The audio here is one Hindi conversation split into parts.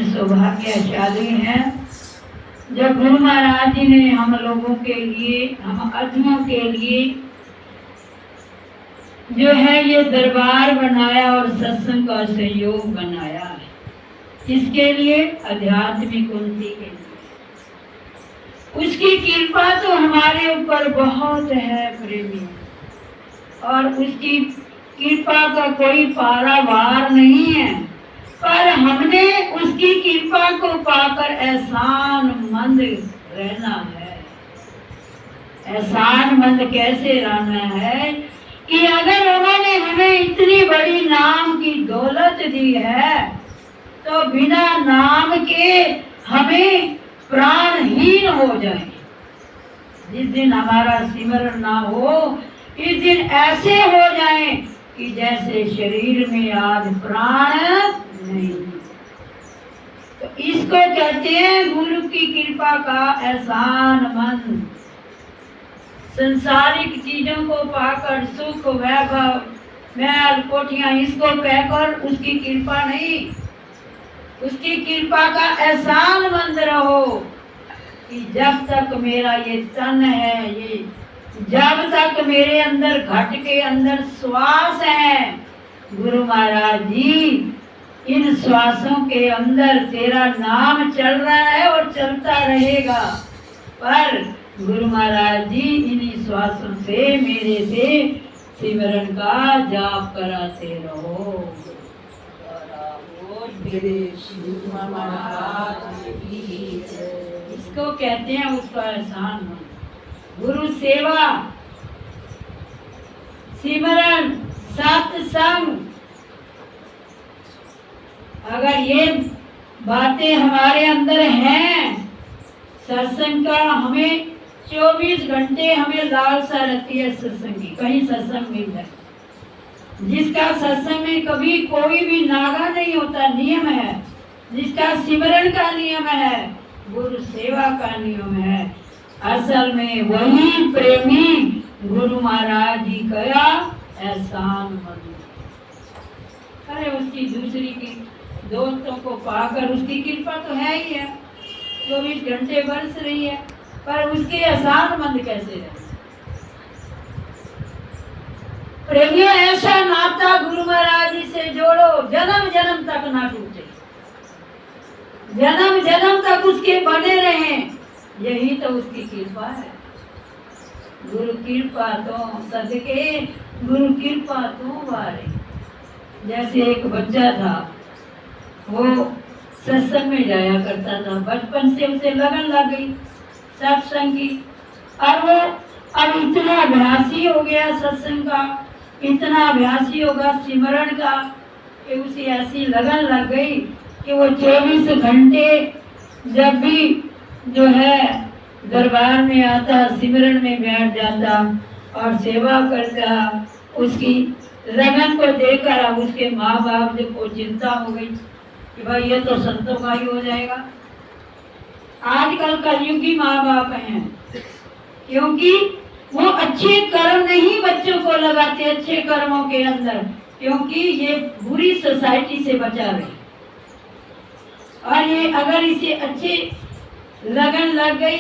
सौभाग्यशाली हैं जब गुरु महाराज जी ने हम लोगों के लिए, हम अधमों के लिए जो है ये दरबार बनाया और सत्संग का सहयोग बनाया है। इसके लिए आध्यात्मिक उन्नति के लिए उसकी कृपा तो हमारे ऊपर बहुत है प्रेमी, और उसकी कृपा का कोई पारावार नहीं है। पर हमने उसकी कृपा को पाकर एहसानमंद रहना है। एहसानमंद कैसे रहना है कि अगर उन्होंने हमें इतनी बड़ी नाम की दौलत दी है तो बिना नाम के हमें प्राणहीन हो जाए। जिस दिन हमारा सिमरन ना हो, इस दिन ऐसे हो जाए कि जैसे शरीर में आज प्राण नहीं। तो इसको कहते हैं गुरु की कृपा का एहसानमंद। संसारिक चीजों को पाकर सुख वैभव महल कोठियां इसको पाकर उसकी कृपा नहीं, उसकी कृपा का एहसानमंद रहो कि जब तक मेरा ये तन है, ये जब तक मेरे अंदर घट के अंदर श्वास है, गुरु महाराज जी इन श्वासों के अंदर तेरा नाम चल रहा है और चलता रहेगा। पर गुरु महाराज जी इन्हीं श्वासों से मेरे से सिमरन का जाप कराते रहो। इसको कहते हैं उसका एहसान। गुरु सेवा, सिमरन, सत्संग, अगर ये बातें हमारे अंदर हैं, सत्संग का हमें 24 घंटे हमें लालसा रहती है सत्संग की, कहीं सत्संग मिल जाए। जिसका सत्संग में कभी कोई भी नागा नहीं होता, नियम है। जिसका सिमरन का नियम है, गुरु सेवा का नियम है, असल में वही प्रेमी गुरु महाराज जी का एहसानमंद। अरे उसकी दूसरी की दोस्तों को पाकर उसकी कृपा तो है ही है, 24 घंटे बरस रही है, पर उसके एहसानमंद कैसे रहे। प्रेमियों, ऐसा नाता गुरु महाराज जी से जोड़ो जन्म जन्म तक ना टूटे, जन्म जन्म तक उसके बने रहें। यही तो उसकी कृपा है। गुरु कृपा तो सदके, गुरु कृपा तो वारे। जैसे एक बच्चा था, वो सत्संग में जाया करता था, बचपन से उसे लगन लग गई सत्संग की, और वो अब इतना अभ्यासी हो गया सत्संग का, इतना अभ्यासी होगा सिमरन का कि उसे ऐसी लगन लग गई कि वो 24 घंटे जब भी जो है दरबार में आता, सिमरन में बैठ जाता और सेवा करता। उसकी लगन को देखकर अब उसके माँ बाप को चिंता हो गई कि भाई ये तो संतों का ही हो जाएगा। आजकल कलयुगी माँ बाप हैं, क्योंकि वो अच्छे कर्म नहीं बच्चों को लगाते, अच्छे कर्मों के अंदर, क्योंकि ये बुरी सोसाइटी से बचा रहे। और ये अगर इसे अच्छे लगन लग गई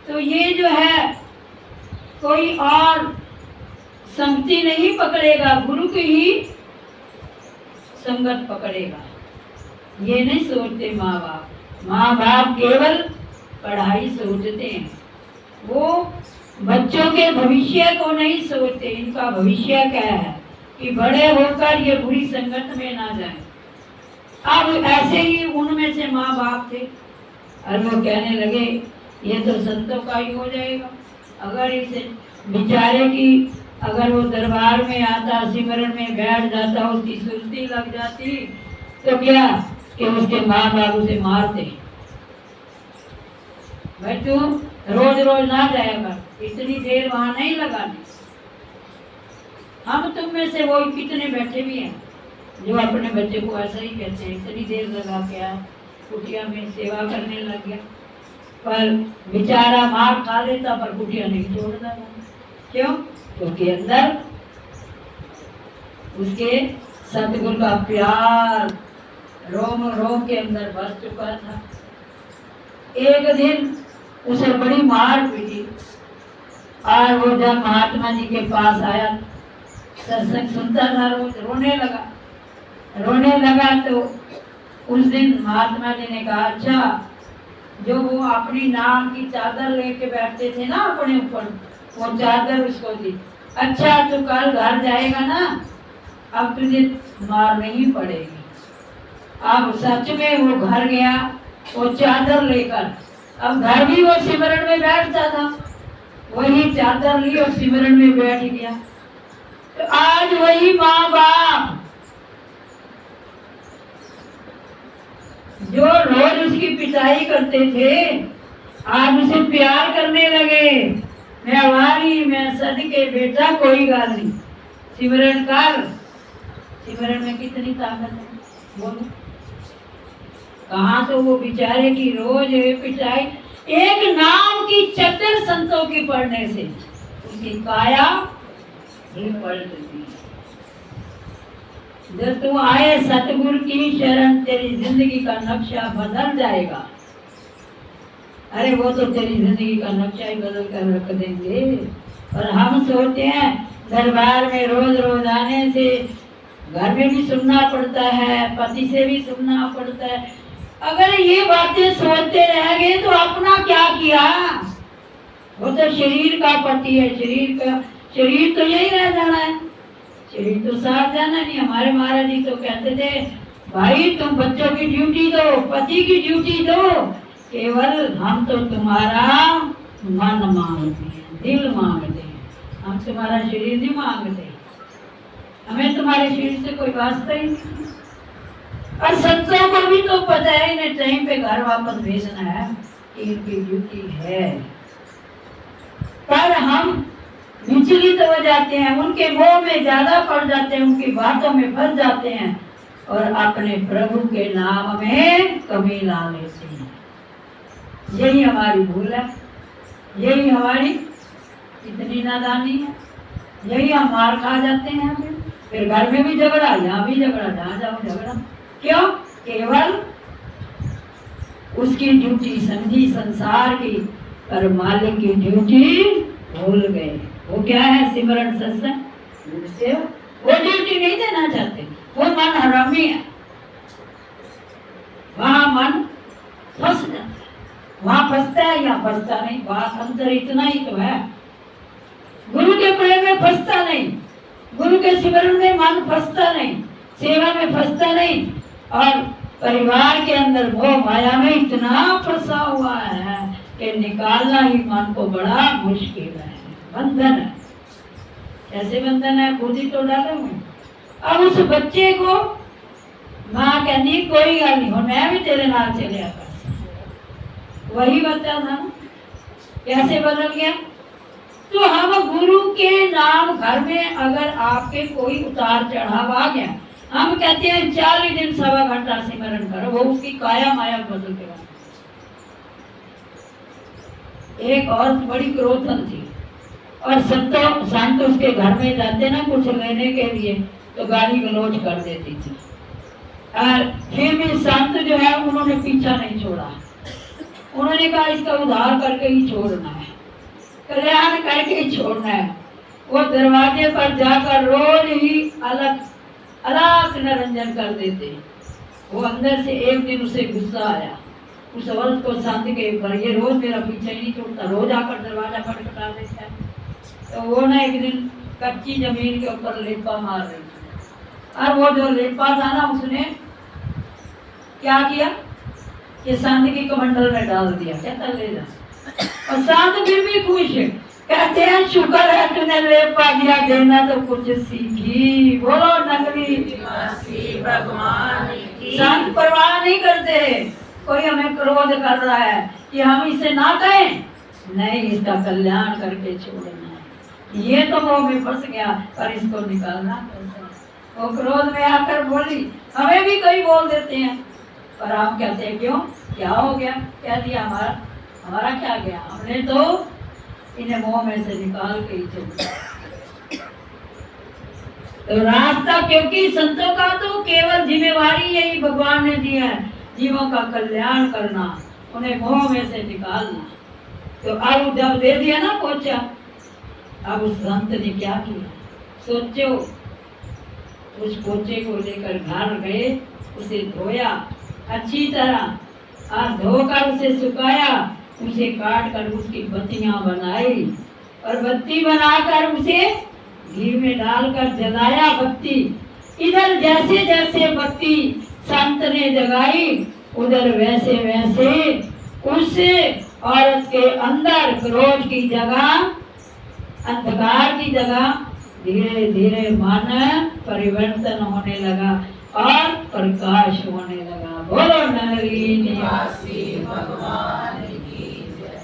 तो ये जो है कोई और संगति नहीं पकड़ेगा, गुरु की ही संगत पकड़ेगा। ये नहीं सोचते माँ बाप। माँ बाप केवल पढ़ाई सोचते हैं, वो बच्चों के भविष्य को नहीं सोचते। इनका भविष्य क्या है कि बड़े होकर ये बुरी संगत में ना जाए। अब ऐसे ही उनमें से माँ बाप थे और वो कहने लगे ये तो संतों का ही हो जाएगा। अगर इसे बेचारे की अगर वो दरबार में आता, सिमरन में बैठ जाता, उसकी सुरती लग जाती तो क्या कि उसके माँ बाप उसे मारते। भाई तू रोज रोज ना जाएगा, इतनी देर वहां नहीं लगानी। हम तुम में से वो कितने बैठे भी हैं जो अपने बच्चे को ऐसा ही कहते हैं, इतनी देर लगा के आ, कुटिया में सेवा करने लग गया। पर बेचारा मार खा लेता पर कुटिया नहीं छोड़ता था। क्यों? क्योंकि अंदर उसके सतगुरु का प्यार रोम रोम के अंदर बस चुका था। एक दिन उसे बड़ी मार पीटी और वो जब महात्मा जी के पास आया, सत्संग सुनता था, रोज रोने लगा तो उस दिन महात्मा जी ने कहा, अच्छा जो वो अपनी नाम की चादर लेके बैठते थे ना अपने ऊपर, वो चादर उसको दी। अच्छा तू कल घर जाएगा ना, अब तुझे मार नहीं पड़ेगी। अब सच में वो घर गया, वो चादर लेकर। अब घर भी वो सिमरन में बैठता था, वही चादर ली और सिमरन में बैठ गया। तो आज वही माँ बाप जो रोज उसकी पिटाई करते थे, आज उसे प्यार करने लगे। मैं हमारी मैं सदके बेटा कोई गाल नहीं, सिमरन कर। सिमरन में कितनी ताकत है बोलो। कहाँ तो वो बेचारे की रोज पिटाई, एक नाम की चद्दर संतों की पढ़ने से उसकी काया ही पलट गई। जब तू आए सतगुरु की शरण, तेरी जिंदगी का नक्शा बदल जाएगा। अरे वो तो तेरी जिंदगी का नक्शा ही बदल कर रख देंगे। और हम सोचते हैं दरबार में रोज रोज आने से घर में भी सुनना पड़ता है, पति से भी सुनना पड़ता है। अगर ये बातें सोचते रह गए तो अपना क्या किया। वो तो शरीर का पति है, शरीर तो यही रह जाना है, शरीर तो साथ जाना नहीं। हमारे महाराज जी तो कहते थे, भाई तुम बच्चों की ड्यूटी दो, पति की ड्यूटी दो, केवल हम तो तुम्हारा मन मांगते हैं, दिल मांगते हैं, हम तुम्हारा शरीर नहीं मांगते। हमें तुम्हारे शरीर से कोई वास्ता ही नहीं। और संतों को भी तो पता है इन्हें टाइम पे घर वापस भेजना है, इनकी ड्यूटी है। पर हम विचलित हो जाते हैं, उनके मोह में ज्यादा पड़ जाते हैं, उनकी बातों में फंस जाते हैं और अपने प्रभु के नाम में कमी ला लेते हैं। यही हमारी भूल है, यही हमारी इतनी नादानी है, यही हम मार खा जाते हैं। फिर घर में भी झगड़ा, यहाँ भी झगड़ा, जहाँ जाओ झगड़ा। क्यों? केवल उसकी ड्यूटी समझी संसार की, पर मालिक की ड्यूटी भूल गए। वो क्या है? सिमरन सत्संग। वो ड्यूटी नहीं देना चाहते, वो मन हरामी है, वहां मन फंस जाता है। वहां फंसता है या फंसता नहीं, बात अंतर इतना ही तो है। गुरु के प्रेम में फंसता नहीं, गुरु के सिमरन में मन फंसता नहीं, सेवा में फंसता नहीं, और परिवार के अंदर मोह माया में इतना फंसा हुआ है कि निकालना ही मन को बड़ा मुश्किल है। बंधन है, कैसे बंधन है? खुद ही तो डाले हुए। अब उस बच्चे को माँ कहती कोई गल नहीं, मैं भी तेरे नाल चले आता। वही बच्चा था ना, कैसे बदल गया? तो हम गुरु के नाम, घर में अगर आपके कोई उतार चढ़ाव आ गया, हम कहते हैं 40 दिन 1.25 घंटा सिमरन करो, वो उसकी काया माया बदल के बाद। एक औरत बड़ी क्रोधन थी और संत उसके घर में जाते ना कुछ लेने के लिए, तो गाली गलौज कर देती थी। और फिर भी संत जो है उन्होंने पीछा नहीं छोड़ा, उन्होंने कहा इसका उद्धार करके ही छोड़ना है, कल्याण करके ही छोड़ना है। वो दरवाजे पर जाकर रोज ही अलग निरंजन कर देते। वो अंदर से एक दिन उसे गुस्सा आया, उस औरत को संत के ऊपर, ये रोज मेरा पीछा ही नहीं छोड़ता, रोज आकर दरवाजा खटखटा देता है। तो वो ना एक दिन कच्ची जमीन के ऊपर लेपा मार रही थी, और वो जो लेपा था ना उसने क्या किया कि संत की कमंडल में डाल दिया, कहता ले जा। और संत फिर भी खुश है, कहते हैं शुक्र है तूने लेपा दिया, देना तो कुछ सीखी। बोलो नगरी भगवान की। संत परवाह नहीं करते कोई हमें क्रोध कर रहा है कि हम इसे ना कहें, नहीं, इसका कल्याण करके छोड़ना है। ये तो वो में फंस गया, पर इसको निकालना पड़ता है। वो क्रोध में आकर बोली, हमें भी कई बोल देते हैं, पर हम कहते हैं क्यों, क्या हो गया, क्या दिया, हमारा क्या गया, हमने तो इन्हें मोह में से निकाल के ही छोड़ा। तो रास्ता, क्योंकि संतों का तो केवल जिम्मेवारी यही भगवान ने दिया है, जीवों का कल्याण करना, उन्हें मोह में से निकालना। तो अब जब दे दिया ना पोछा, अब उस संत ने क्या किया सोचो। उस पोछे को लेकर घर गए, उसे धोया अच्छी तरह और धोकर उसे सुखाया, उसे काट कर उसकी बत्तियां बनाई और बत्ती बनाकर उसे घी में डालकर जलाया बत्ती। इधर जैसे जैसे बत्ती संत ने जगाई, उधर वैसे वैसे उस औरत के अंदर क्रोध की जगह, अंधकार की जगह धीरे धीरे मन परिवर्तन होने लगा और प्रकाश होने लगा। बोलो नगरी निवासी भगवान की जय।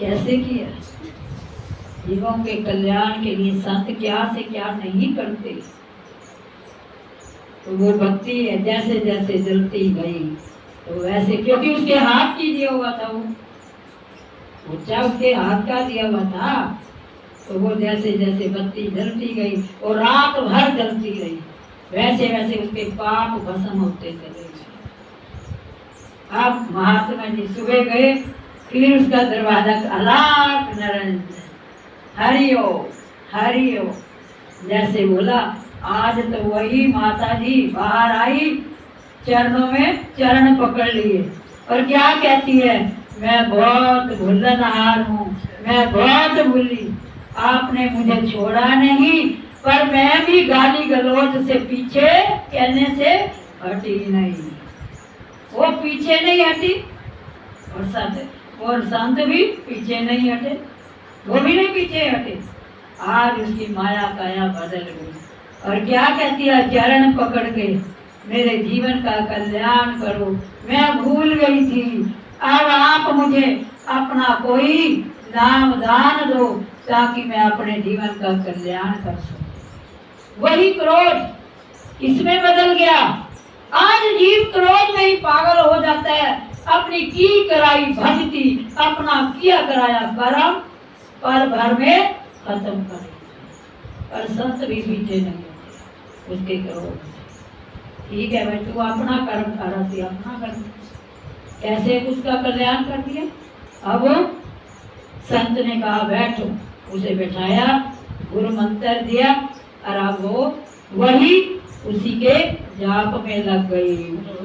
कैसे किया? जीवों के कल्याण के लिए संत क्या से क्या नहीं करते। तो वो भक्ति है जैसे जैसे जलती गई, तो वैसे, क्योंकि उसके हाथ की दिया हुआ था, वो ऊंचा उसके हाथ का दिया हुआ था, तो वो जैसे जैसे बत्ती जलती गई और रात भर जलती रही, वैसे वैसे उसके पाप भस्म होते चले गए। अब महात्मा जी सुबह गए, फिर उसका दरवाजा अलाक निरंजन हरिओ हरिओ, जैसे बोला आज तो वही माता जी बाहर आई, चरणों में चरण पकड़ लिए और क्या कहती है, मैं बहुत भूलनहार हूँ, मैं बहुत भूली, आपने मुझे छोड़ा नहीं, पर मैं भी गाली गलौज से पीछे कहने से हटी नहीं। वो पीछे नहीं हटी और संत भी पीछे नहीं हटे, वो भी नहीं पीछे हटे। आज उसकी माया काया बदल गई और क्या कहती है, चरण पकड़ के मेरे जीवन का कल्याण करो, मैं भूल गई थी, अब आप मुझे अपना कोई नाम दान दो ताकि मैं अपने जीवन का कल्याण कर सकूं। वही क्रोध इसमें बदल गया। आज जीव क्रोध में ही पागल हो जाता है, अपनी की कराई भक्ति, अपना किया कराया कर्म पल भर में खत्म कर, और संत भी पीछे नहीं होते उसके क्रोध। ठीक है भाई, तू अपना कर्म कर रही, अपना कर्म कैसे उसका कल्याण कर दिया। अब संत ने कहा बैठो, उसे बैठाया, गुरु मंत्र दिया और अब वो वही उसी के जाप में लग गई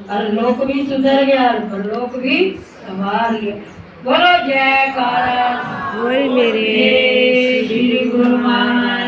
और लोक भी सुधर गया और परलोक भी संभाल गया। बोलो जयकारा बोल मेरे श्री गुरु महाराज।